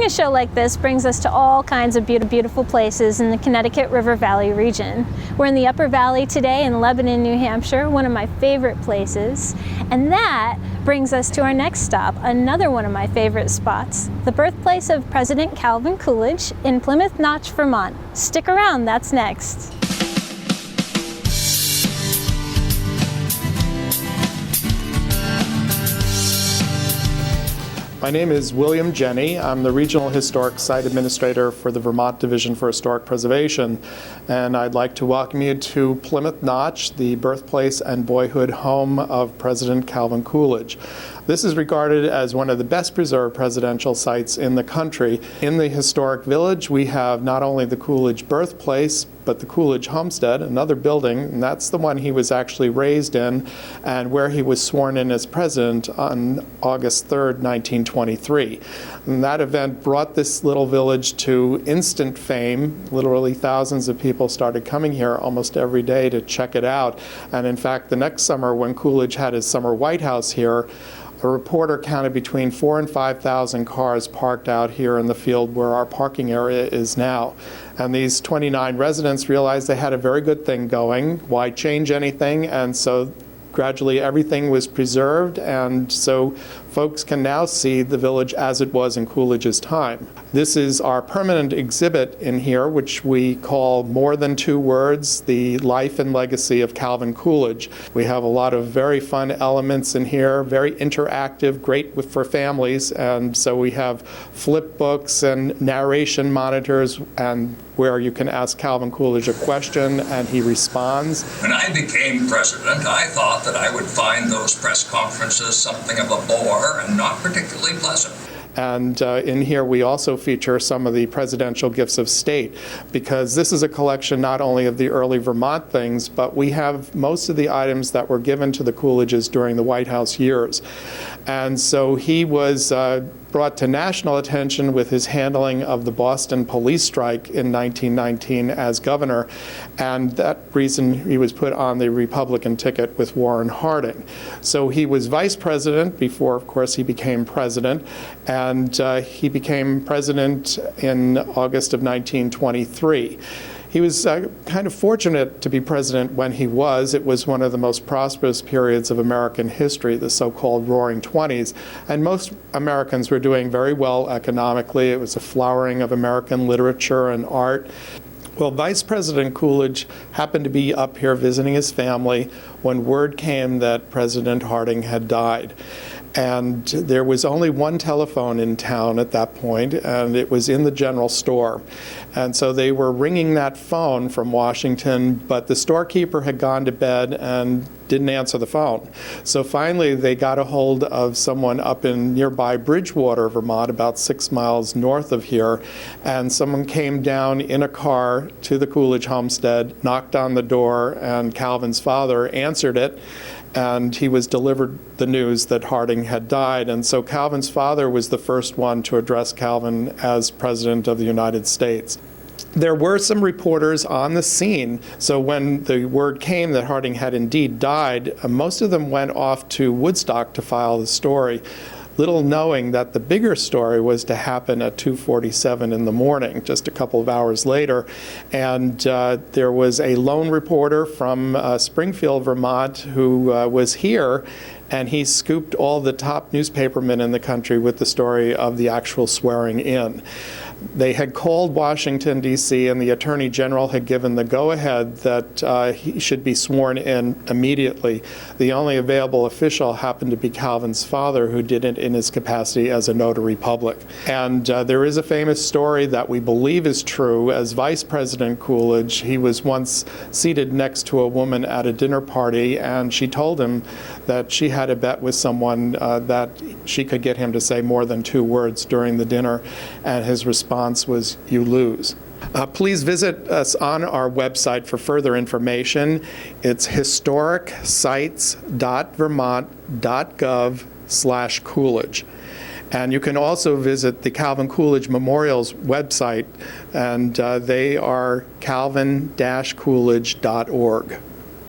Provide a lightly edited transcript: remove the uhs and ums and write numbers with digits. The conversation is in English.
Doing a show like this brings us to all kinds of beautiful places in the Connecticut River Valley region. We're in the Upper Valley today in Lebanon, New Hampshire, one of my favorite places. And that brings us to our next stop, another one of my favorite spots, the birthplace of President Calvin Coolidge in Plymouth Notch, Vermont. Stick around, that's next. My name is William Jenny. I'm the Regional Historic Site Administrator for the Vermont Division for Historic Preservation, and I'd like to welcome you to Plymouth Notch, the birthplace and boyhood home of President Calvin Coolidge. This is regarded as one of the best preserved presidential sites in the country. In the historic village, we have not only the Coolidge birthplace, but the Coolidge Homestead, another building, and that's the one he was actually raised in and where he was sworn in as president on August 3rd, 1923. And that event brought this little village to instant fame. Literally thousands of people started coming here almost every day to check it out. And in fact, the next summer when Coolidge had his summer White House here, a reporter counted between 4,000 and 5,000 cars parked out here in the field where our parking area is now. And these 29 residents realized they had a very good thing going. Why change anything? And so gradually everything was preserved, and so folks can now see the village as it was in Coolidge's time. This is our permanent exhibit in here, which we call More Than Two Words, the Life and Legacy of Calvin Coolidge. We have a lot of very fun elements in here, very interactive, great for families, and so we have flip books and narration monitors, and where you can ask Calvin Coolidge a question and he responds. When I became president, I thought that I would find those press conferences something of a bore and not particularly pleasant. And in here we also feature some of the presidential gifts of state, because this is a collection not only of the early Vermont things, but we have most of the items that were given to the Coolidges during the White House years. And so he was brought to national attention with his handling of the Boston police strike in 1919 as governor, and that reason he was put on the Republican ticket with Warren Harding. So he was vice president before, of course, he became president, and he became president in August of 1923. He was kind of fortunate to be president when he was. It was one of the most prosperous periods of American history, the so-called Roaring Twenties, and most Americans were doing very well economically. It was a flowering of American literature and art. Well, Vice President Coolidge happened to be up here visiting his family when word came that President Harding had died. And there was only one telephone in town at that point, and it was in the general store. And so they were ringing that phone from Washington, but the storekeeper had gone to bed and didn't answer the phone. So finally they got a hold of someone up in nearby Bridgewater, Vermont, about 6 miles north of here, and someone came down in a car to the Coolidge homestead, knocked on the door, and Calvin's father answered it, and he was delivered the news that Harding had died. And so Calvin's father was the first one to address Calvin as President of the United States. There were some reporters on the scene, so when the word came that Harding had indeed died, most of them went off to Woodstock to file the story, little knowing that the bigger story was to happen at 2:47 in the morning, just a couple of hours later. And there was a lone reporter from Springfield, Vermont, who was here, and he scooped all the top newspapermen in the country with the story of the actual swearing in. They had called Washington, D.C., and the Attorney General had given the go-ahead that he should be sworn in immediately. The only available official happened to be Calvin's father, who did it in his capacity as a notary public. And there is a famous story that we believe is true. As Vice President Coolidge, he was once seated next to a woman at a dinner party, and she told him that she had a bet with someone that she could get him to say more than 2 words during the dinner, and his response was, "You lose." Please visit us on our website for further information. It's historicsites.vermont.gov/Coolidge. And you can also visit the Calvin Coolidge Memorial's website, and they are calvin-coolidge.org.